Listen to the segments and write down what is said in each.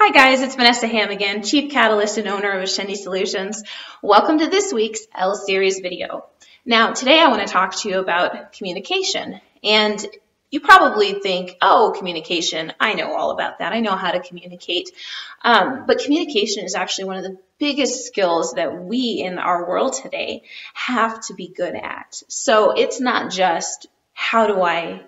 Hi guys, it's Vanessa Ham again, Chief Catalyst and owner of Accendi Solutions. Welcome to this week's L Series video. Now today I want to talk to you about communication. And you probably think, oh, communication, I know all about that. I know how to communicate. But communication is actually one of the biggest skills that we in our world today have to be good at. So it's not just how do I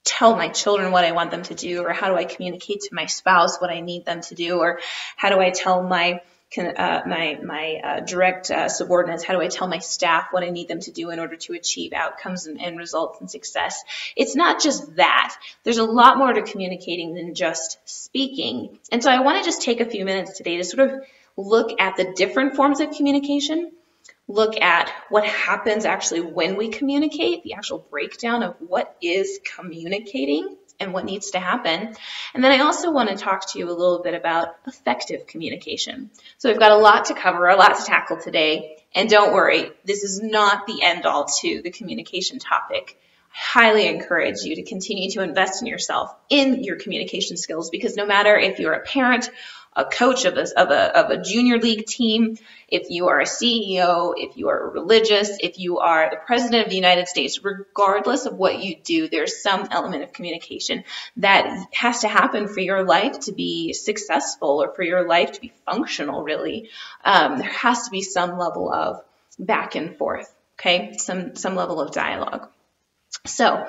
tell my children what I want them to do, or how do I communicate to my spouse what I need them to do, or how do I tell my direct subordinates, how do I tell my staff what I need them to do in order to achieve outcomes and results and success. It's not just that. There's a lot more to communicating than just speaking. And so I want to just take a few minutes today to sort of look at the different forms of communication, look at what happens actually when we communicate, the actual breakdown of what is communicating and what needs to happen. And then I also want to talk to you a little bit about effective communication. So we've got a lot to cover, a lot to tackle today. And don't worry, this is not the end all to the communication topic. I highly encourage you to continue to invest in yourself, in your communication skills, because no matter if you're a parent, a coach of a junior league team, if you are a CEO, if you are religious, if you are the president of the United States, regardless of what you do, there's some element of communication that has to happen for your life to be successful or for your life to be functional, really. There has to be some level of back and forth, okay? Some level of dialogue. So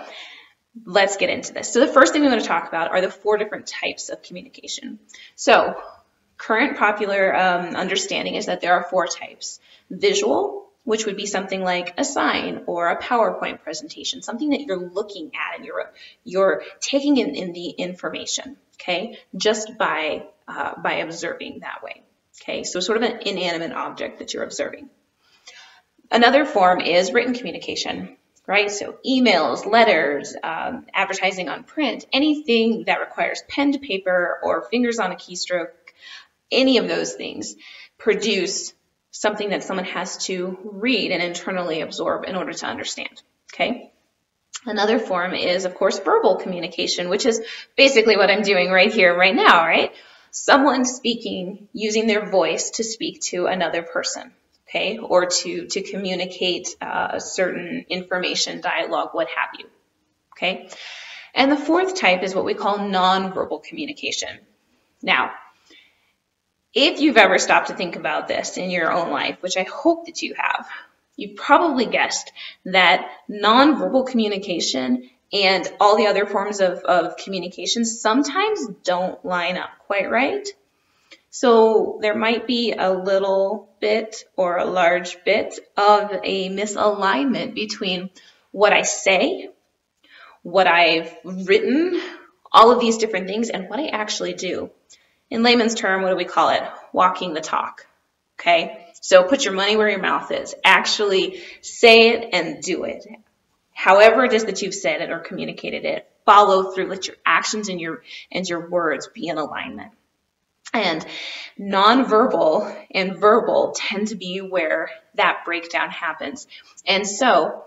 let's get into this. So the first thing we want to talk about are the 4 different types of communication. So current popular understanding is that there are 4 types. Visual, which would be something like a sign or a PowerPoint presentation, something that you're looking at and you're taking in the information, okay, just by observing that way, okay? So sort of an inanimate object that you're observing. Another form is written communication. Right? So emails, letters, advertising on print, anything that requires pen to paper or fingers on a keystroke, any of those things produce something that someone has to read and internally absorb in order to understand. Okay? Another form is, of course, verbal communication, which is basically what I'm doing right here, right now, right? Someone speaking, using their voice to speak to another person. Okay, or to communicate a certain information, dialogue, what have you, okay? And the 4th type is what we call nonverbal communication. Now, if you've ever stopped to think about this in your own life, which I hope that you have, you've probably guessed that nonverbal communication and all the other forms of communication sometimes don't line up quite right. So there might be a little bit or a large bit of a misalignment between what I say, what I've written, all of these different things, and what I actually do. In layman's term, what do we call it? Walking the talk, okay? So put your money where your mouth is. Actually say it and do it. However it is that you've said it or communicated it, follow through. Let your actions and your words be in alignment. And nonverbal and verbal tend to be where that breakdown happens. And so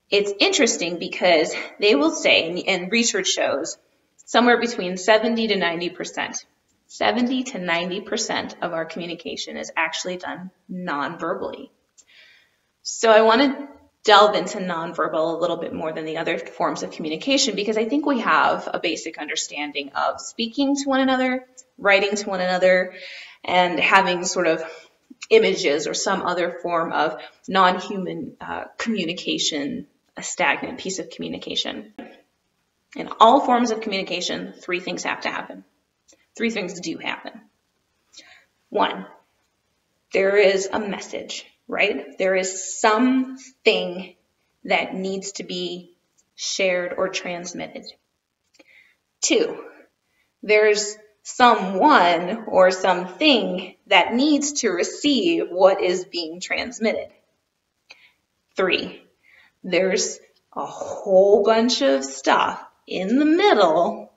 it's interesting because they will say, and research shows, somewhere between 70 to 90%, 70 to 90% of our communication is actually done non-verbally. So I want to delve into nonverbal a little bit more than the other forms of communication, because I think we have a basic understanding of speaking to one another, writing to one another, and having sort of images or some other form of non-human communication, a stagnant piece of communication. In all forms of communication, 3 things have to happen. 3 things do happen. 1, there is a message, right? There is something that needs to be shared or transmitted. 2, there's someone or something that needs to receive what is being transmitted. 3, there's a whole bunch of stuff in the middle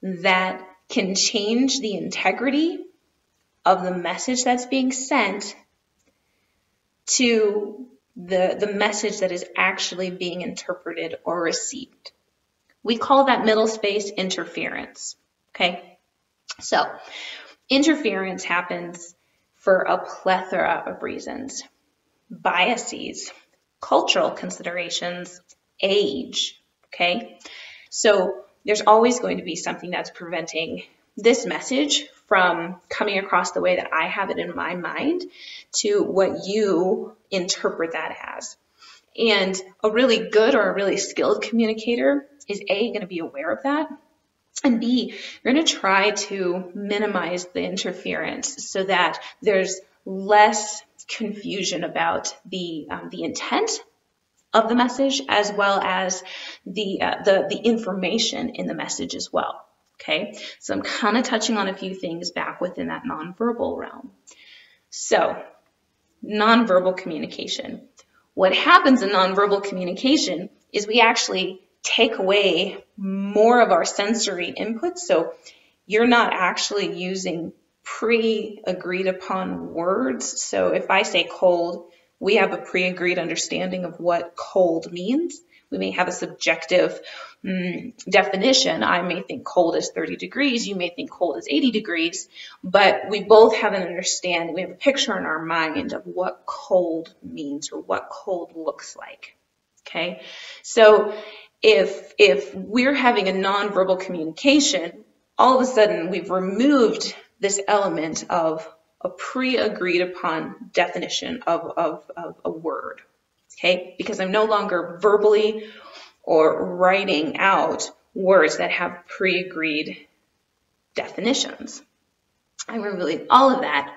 that can change the integrity of the message that's being sent to the message that is actually being interpreted or received. We call that middle space interference, okay? So Interference happens for a plethora of reasons: biases, cultural considerations, age, okay? So there's always going to be something that's preventing this message from coming across the way that I have it in my mind to what you interpret that as. And a really good or a really skilled communicator is A, going to be aware of that, and B, you're going to try to minimize the interference so that there's less confusion about the intent of the message, as well as the information in the message as well. Okay, so I'm kind of touching on a few things back within that nonverbal realm. So, nonverbal communication. What happens in nonverbal communication is we actually take away more of our sensory input. So you're not actually using pre-agreed upon words. So if I say cold, we have a pre-agreed understanding of what cold means. We may have a subjective definition. I may think cold is 30 degrees. You may think cold is 80 degrees. But we both have an understanding. We have a picture in our mind of what cold means or what cold looks like. Okay? So if we're having a nonverbal communication, all of a sudden we've removed this element of a pre-agreed upon definition of a word. Okay, because I'm no longer verbally or writing out words that have pre-agreed definitions. I'm removing all of that,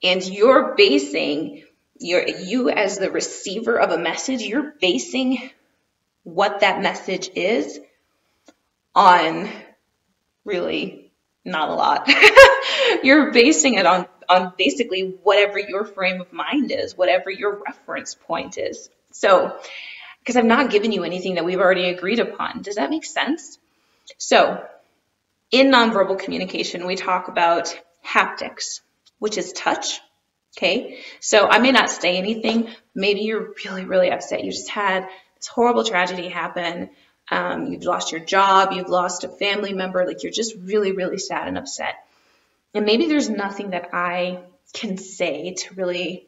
and you're basing you as the receiver of a message. You're basing what that message is on really not a lot. You're basing it on basically whatever your frame of mind is, whatever your reference point is. So, because I've not given you anything that we've already agreed upon. Does that make sense? So, in nonverbal communication, we talk about haptics, which is touch. Okay, so I may not say anything. Maybe you're really, really upset. You just had this horrible tragedy happen. You've lost your job. You've lost a family member. Like, you're just really, really sad and upset. And maybe there's nothing that I can say to really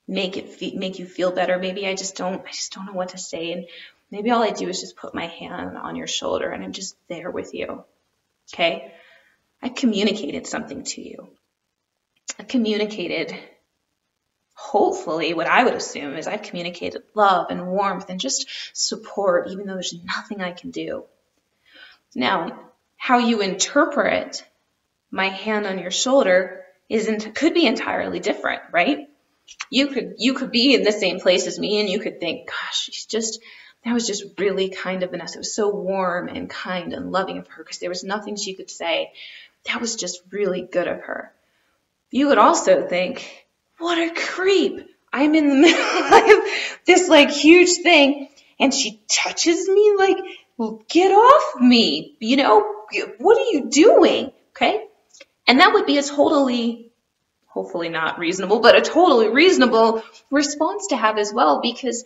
make you feel better. Maybe I just don't know what to say. And maybe all I do is just put my hand on your shoulder and I'm just there with you. Okay? I communicated something to you. I communicated, hopefully, what I would assume is I've communicated love and warmth and just support, even though there's nothing I can do. Now, how you interpret my hand on your shoulder could be entirely different, right? You could be in the same place as me and you could think, gosh, that was just really kind of Vanessa. It was so warm and kind and loving of her because there was nothing she could say. That was just really good of her. You would also think, what a creep. I'm in the middle of this huge thing and she touches me, get off me. What are you doing? Okay? And that would be a totally, hopefully not reasonable, but a totally reasonable response to have as well, because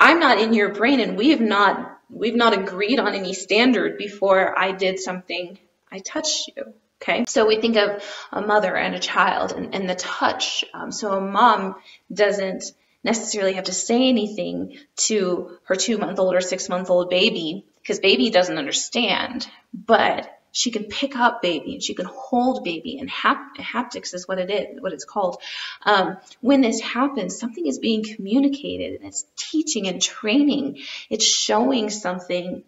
I'm not in your brain and we've not agreed on any standard before I did something, I touched you. Okay, so we think of a mother and a child and the touch. So a mom doesn't necessarily have to say anything to her 2-month-old or 6-month-old baby because baby doesn't understand, but she can pick up baby and she can hold baby, and haptics is what it's called. When this happens, something is being communicated and it's teaching and training. It's showing something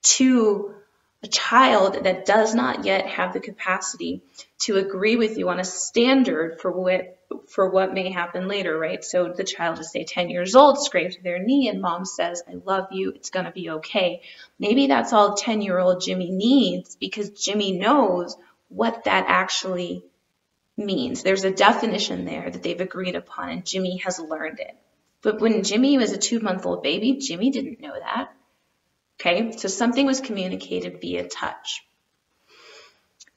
to a child that does not yet have the capacity to agree with you on a standard for what may happen later, right? So the child is, say, 10 years old, scrapes their knee, and mom says, I love you, it's going to be okay. Maybe that's all 10-year-old Jimmy needs because Jimmy knows what that actually means. There's a definition there that they've agreed upon, and Jimmy has learned it. But when Jimmy was a 2-month-old baby, Jimmy didn't know that. Okay, so something was communicated via touch.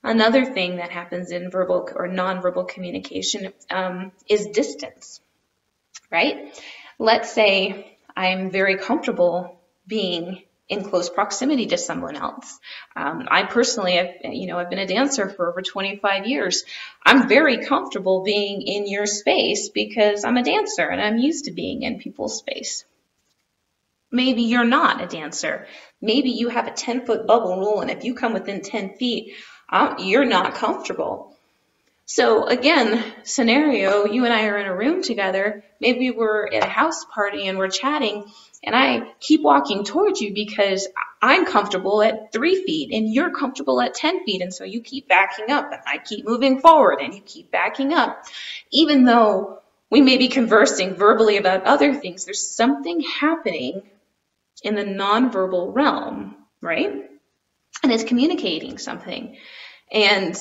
Another thing that happens in verbal or nonverbal communication is distance, right? Let's say I'm very comfortable being in close proximity to someone else. I personally have, I've been a dancer for over 25 years. I'm very comfortable being in your space because I'm a dancer and I'm used to being in people's space. Maybe you're not a dancer. Maybe you have a 10-foot bubble rule, and if you come within 10 feet, you're not comfortable. So again, scenario, you and I are in a room together. Maybe we're at a house party and we're chatting, and I keep walking towards you because I'm comfortable at 3 feet and you're comfortable at 10 feet. And so you keep backing up and I keep moving forward and you keep backing up. Even though we may be conversing verbally about other things, there's something happening in the nonverbal realm, right? And it's communicating something. And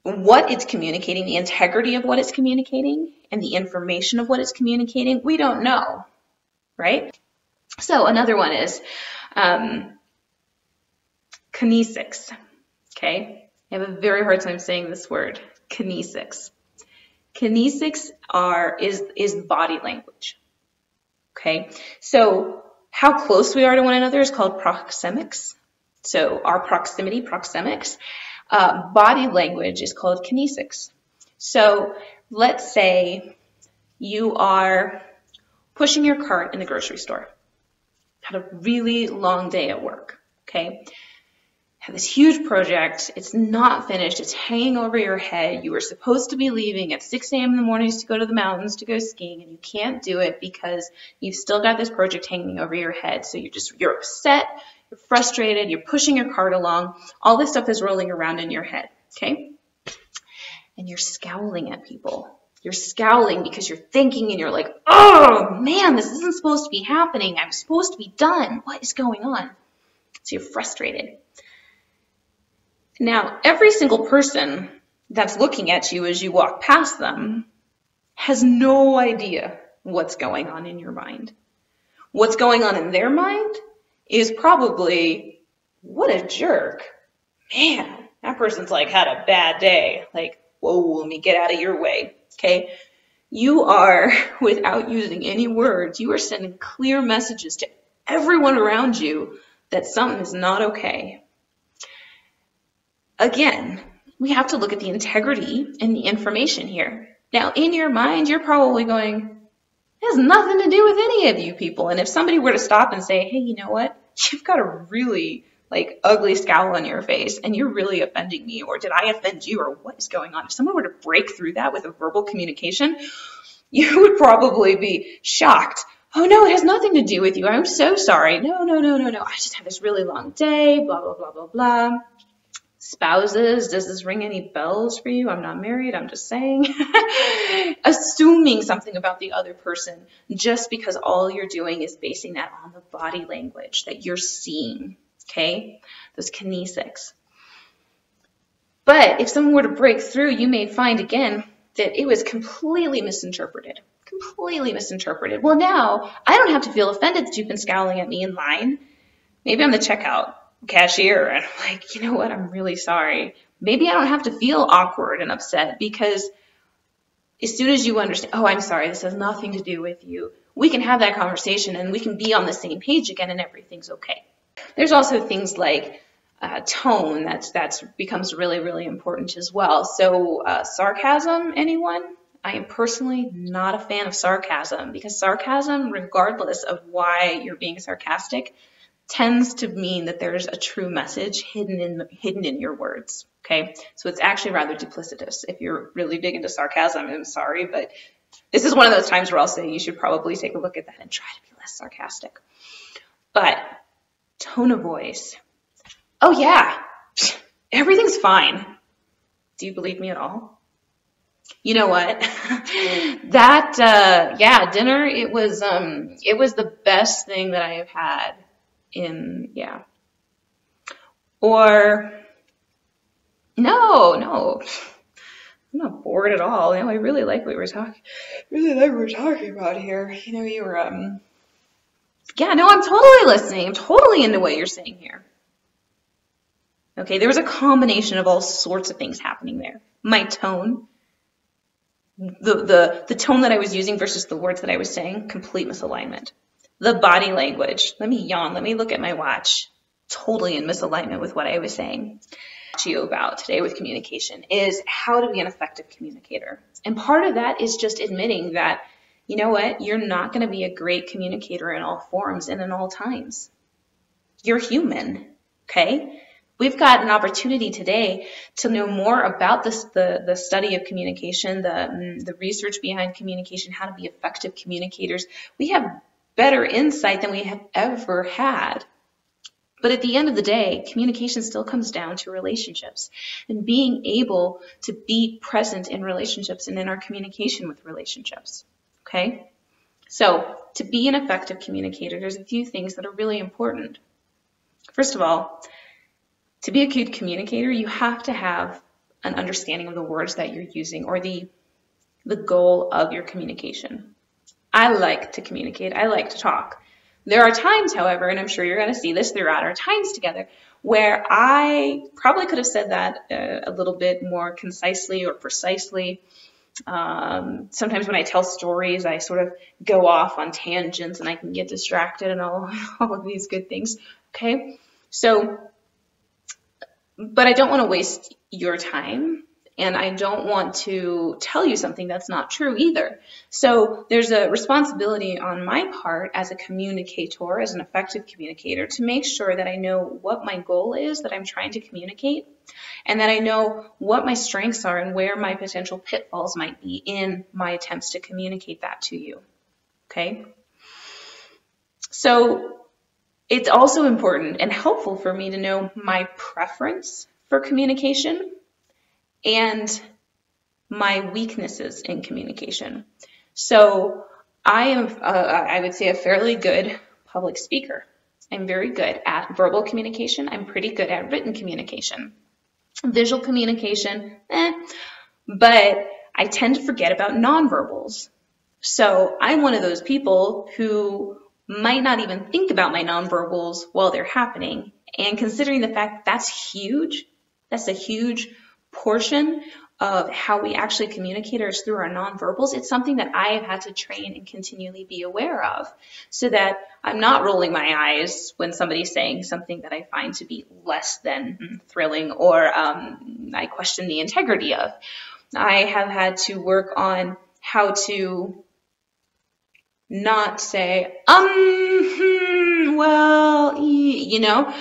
what it's communicating, the integrity of what it's communicating, and the information of what it's communicating, we don't know, right? So another one is Kinesics, okay? I have a very hard time saying this word, Kinesics. Kinesics is body language, okay? So how close we are to one another is called proxemics. So our proximity, proxemics. Body language is called kinesics. So let's say you are pushing your cart in the grocery store. Had a really long day at work, okay? Have this huge project. It's not finished. It's hanging over your head. You were supposed to be leaving at 6 a.m. in the mornings to go to the mountains to go skiing, and you can't do it because you've still got this project hanging over your head. So you're upset, you're frustrated, you're pushing your cart along. All this stuff is rolling around in your head, okay? And you're scowling at people. You're scowling because you're thinking and you're like, oh man, this isn't supposed to be happening. I'm supposed to be done. What is going on? So you're frustrated. Now, every single person that's looking at you as you walk past them has no idea what's going on in your mind. What's going on in their mind is probably, what a jerk. Man, that person's like had a bad day. Like, whoa, let me get out of your way, okay? You are, without using any words, you are sending clear messages to everyone around you that something is not okay. Again, we have to look at the integrity and the information here. Now, in your mind, you're probably going, it has nothing to do with any of you people. And if somebody were to stop and say, hey, you know what? You've got a really ugly scowl on your face and you're really offending me, or did I offend you, or what is going on? If someone were to break through that with a verbal communication, you would probably be shocked. Oh no, it has nothing to do with you. I'm so sorry. No. I just had this really long day, blah, blah, blah, blah, blah. Spouses, does this ring any bells for you? I'm not married, I'm just saying. Assuming something about the other person just because all you're doing is basing that on the body language that you're seeing, okay? Those kinesics. But if someone were to break through, you may find again that it was completely misinterpreted. Completely misinterpreted. Well, now I don't have to feel offended that you've been scowling at me in line. Maybe I'm the checkout cashier and I'm like, you know what, I'm really sorry. Maybe I don't have to feel awkward and upset because as soon as you understand, oh, I'm sorry, this has nothing to do with you, we can have that conversation and we can be on the same page again and everything's okay. There's also things like tone that's becomes really, really important as well. So sarcasm, anyone? I am personally not a fan of sarcasm because sarcasm, regardless of why you're being sarcastic, tends to mean that there's a true message hidden in your words, okay? So it's actually rather duplicitous. If you're really big into sarcasm, I'm sorry, but this is one of those times where I'll say you should probably take a look at that and try to be less sarcastic. But tone of voice. Oh yeah, everything's fine. Do you believe me at all? You know what? That dinner, it was the best thing that I have had. Or no, I'm not bored at all. I really like what we're talking about here. You were I'm totally listening. I'm totally into what you're saying here. Okay, there was a combination of all sorts of things happening there. My tone, the tone that I was using versus the words that I was saying, complete misalignment. the body language. Let me yawn. Let me look at my watch. Totally in misalignment with what I was saying to you about today with communication is how to be an effective communicator. And part of that is just admitting that, you know what, you're not going to be a great communicator in all forms and in all times. You're human, okay? We've got an opportunity today to know more about this, the study of communication, the research behind communication, how to be effective communicators. We have better insight than we have ever had. But at the end of the day, communication still comes down to relationships and being able to be present in relationships and in our communication with relationships, okay? So to be an effective communicator, there's a few things that are really important. First of all, to be a good communicator, you have to have an understanding of the words that you're using or the goal of your communication. I like to communicate. I like to talk. There are times, however, and I'm sure you're going to see this throughout our times together, where I probably could have said that a little bit more concisely or precisely. Sometimes when I tell stories, I sort of go off on tangents and I can get distracted and all of these good things. Okay, so, but I don't want to waste your time. And I don't want to tell you something that's not true either. So there's a responsibility on my part as a communicator, as an effective communicator, to make sure that I know what my goal is that I'm trying to communicate, and that I know what my strengths are and where my potential pitfalls might be in my attempts to communicate that to you. Okay? So it's also important and helpful for me to know my preference for communication and my weaknesses in communication. So I am, I would say, a fairly good public speaker. I'm very good at verbal communication. I'm pretty good at written communication. Visual communication, but I tend to forget about nonverbals. So I'm one of those people who might not even think about my nonverbals while they're happening. And considering the fact that that's a huge portion of how we actually communicate is through our nonverbals, it's something that I have had to train and continually be aware of so that I'm not rolling my eyes when somebody's saying something that I find to be less than thrilling or I question the integrity of. I have had to work on how to not say, well, you know,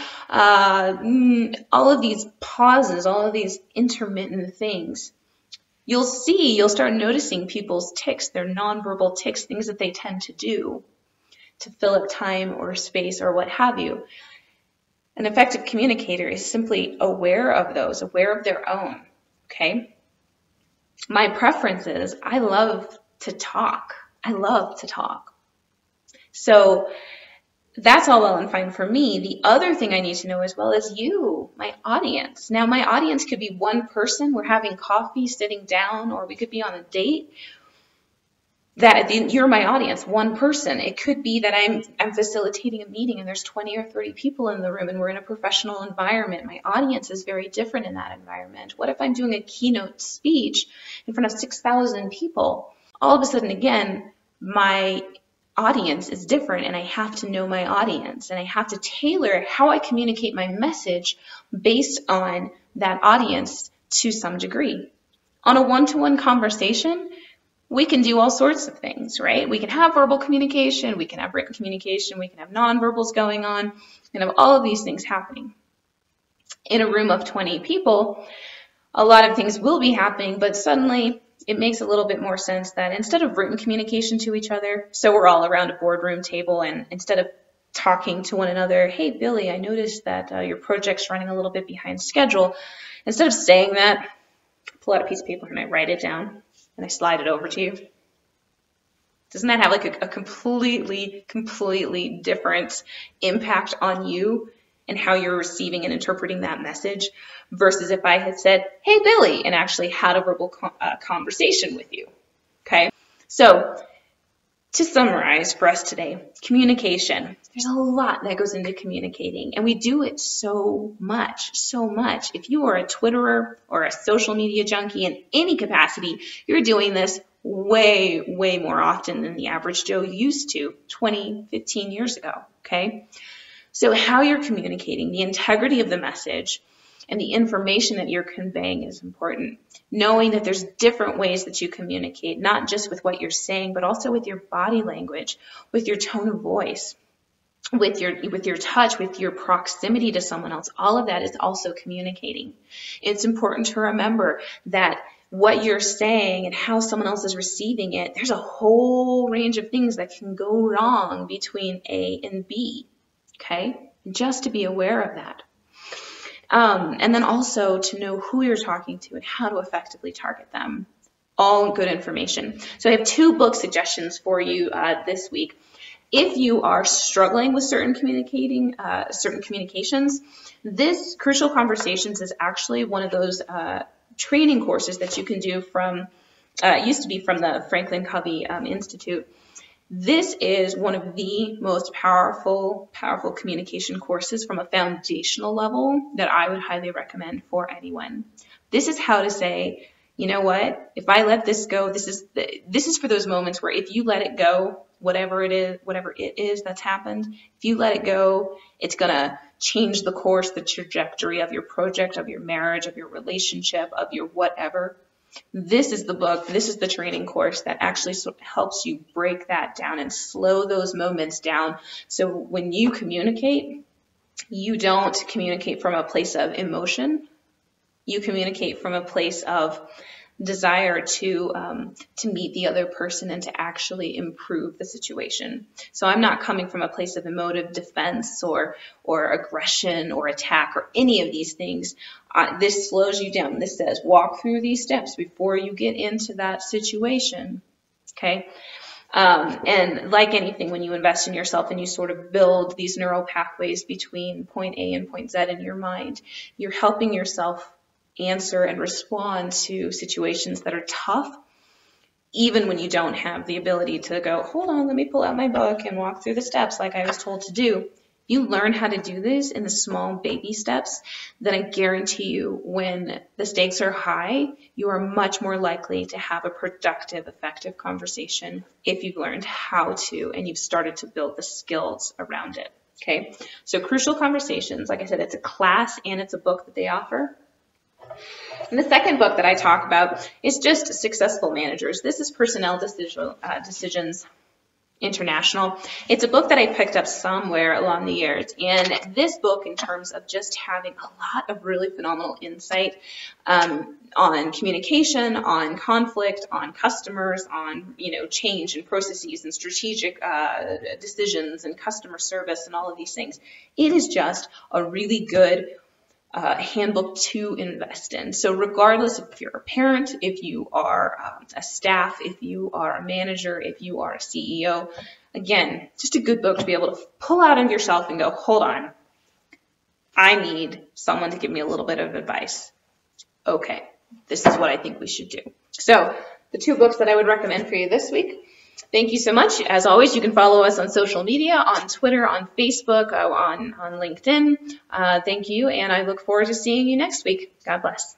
all of these pauses, all of these intermittent things. You'll start noticing people's tics, their nonverbal tics, things that they tend to do to fill up time or space or what have you. An effective communicator is simply aware of those, aware of their own, okay? My preference is I love to talk. I love to talk. So that's all well and fine for me. The other thing I need to know as well is you, my audience. Now, my audience could be one person. We're having coffee, sitting down, or we could be on a date. You're my audience, one person. It could be that I'm facilitating a meeting and there's 20 or 30 people in the room and we're in a professional environment. My audience is very different in that environment. What if I'm doing a keynote speech in front of 6,000 people? All of a sudden, again, my audience is different and I have to know my audience and I have to tailor how I communicate my message based on that audience to some degree. On a one-to-one conversation, we can do all sorts of things, right? We can have verbal communication, we can have written communication, we can have nonverbals going on, we can have all of these things happening. In a room of 20 people, a lot of things will be happening, but suddenly it makes a little bit more sense that instead of written communication to each other, so we're all around a boardroom table, and instead of talking to one another, hey, Billy, I noticed that your project's running a little bit behind schedule. Instead of saying that, I pull out a piece of paper and I write it down and I slide it over to you. Doesn't that have like a completely different impact on you and how you're receiving and interpreting that message versus if I had said, hey, Billy, and actually had a verbal conversation with you, okay? So to summarize for us today, communication. There's a lot that goes into communicating, and we do it so much. If you are a Twitterer or a social media junkie in any capacity, you're doing this way, way more often than the average Joe used to 20, 15 years ago, okay? So how you're communicating, the integrity of the message, and the information that you're conveying is important. Knowing that there's different ways that you communicate, not just with what you're saying, but also with your body language, with your tone of voice, with your touch, with your proximity to someone else. All of that is also communicating. It's important to remember that what you're saying and how someone else is receiving it, there's a whole range of things that can go wrong between A and B, okay? Just to be aware of that. And then also to know who you're talking to and how to effectively target them. All good information. So I have 2 book suggestions for you this week. If you are struggling with certain communications, this Crucial Conversations is actually one of those training courses that you can do from, it used to be from the Franklin Covey Institute. This is one of the most powerful communication courses from a foundational level that I would highly recommend for anyone. This is how to say, you know what, if I let this go, this is for those moments where if you let it go, whatever it is that's happened, if you let it go, it's going to change the course, the trajectory of your project, of your marriage, of your relationship, of your whatever. This is the book, this is the training course that actually helps you break that down and slow those moments down. So when you communicate, you don't communicate from a place of emotion. You communicate from a place of desire to meet the other person and to actually improve the situation. So I'm not coming from a place of emotive defense or aggression or attack or any of these things. This slows you down. This says walk through these steps before you get into that situation. Okay. And like anything, when you invest in yourself and you sort of build these neural pathways between point A and point Z in your mind, you're helping yourself answer and respond to situations that are tough, even when you don't have the ability to go, hold on, let me pull out my book and walk through the steps like I was told to do. You learn how to do this in the small baby steps, then I guarantee you when the stakes are high, you are much more likely to have a productive, effective conversation if you've learned how to and you've started to build the skills around it. Okay, so Crucial Conversations, like I said, it's a class and it's a book that they offer. And the second book that I talk about is just Successful Managers. This is Personnel Decisions International. It's a book that I picked up somewhere along the years. And this book, in terms of just having a lot of really phenomenal insight on communication, on conflict, on customers, on change and processes and strategic decisions and customer service and all of these things. It is just a really good handbook to invest in. So regardless if you're a parent, if you are a staff, if you are a manager, if you are a CEO, again, just a good book to be able to pull out of yourself and go, hold on, I need someone to give me a little bit of advice. Okay, this is what I think we should do. So the 2 books that I would recommend for you this week. Thank you so much. As always, you can follow us on social media, on Twitter, on Facebook, on LinkedIn. Thank you, and I look forward to seeing you next week. God bless.